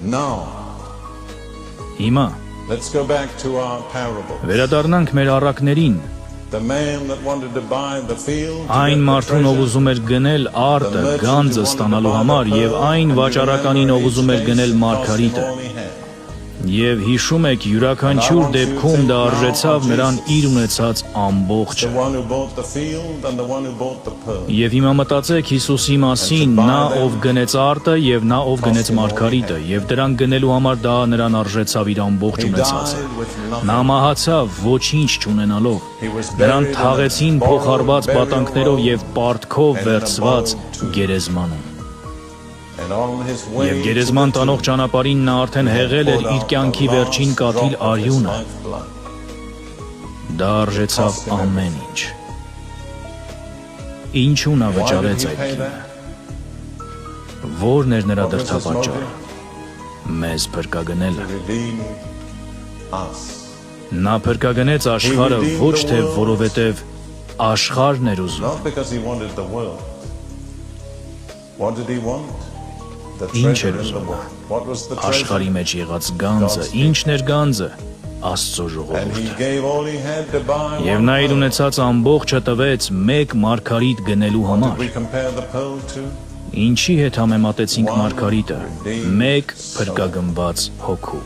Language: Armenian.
Now, Հիմա let's go back to our parable. վերադառնանք մեր առակներին։ The man that wanted to buy the field, to Այն get the մարդուն, ով treasure, ուզում էր գնել արտը, գանձը ստանալու համար, եւ այն վաճառականին, ով ուզում էր գնել մարգարիտը։ Եվ հիշում եք, յուրաքանչյուր դեպքում դա արժեցավ նրան իր ունեցած the ամբողջը։ one who bought the field and the one who bought the pearl. Եվ հիմա մտածեք Հիսուսի մասին, նա ով գնեց արտը եւ նա ով գնեց մարգարիտը, եւ դրան գնելու համար դա նրան արժեցավ իր ամբողջ He ունեցածը։ died with Նա nothing. մահացավ ոչինչ չունենալով։ He was Նրան buried in թաղեցին a փոխարված borrowed պատանքներով burial եւ պարտքով and in a վերցված borrowed tomb. գերեզմանում։ And on his way Եվ to գերեզման the տանող tomb, ճանապարհին նա արդեն he had հեղել էր poured իր out կյանքի the վերջին last կաթիլ drop of his արյունը։ lifeblood. Դա արժեցավ ամեն ինչ։ Ինչու նա Why վճարեց did he այդ pay գինը։ that? Որն էր նրա What was his դրդապատճառը։ motive? Մեզ փրկագնելը։ To redeem us. Նա փրկագնեց աշխարհը ոչ թե որովհետև աշխարհն էր ուզում, Not because he wanted the world. What did he want? The Ինչ treasure էր in the ուզում։ world. What was the treasure? աշխարհի մեջ եղած գանձը, ինչն էր գանձը, Աստծո And he ժողովուրդը։ gave all he had to buy Եվ one նա իր pearl. ունեցած ամբողջը տվեց մեկ մարգարիտ գնելու What did համար։ we compare the pearl to? Ինչի հետ համեմատեցինք մարգարիտը։ Մեկ փրկագնված հոգու։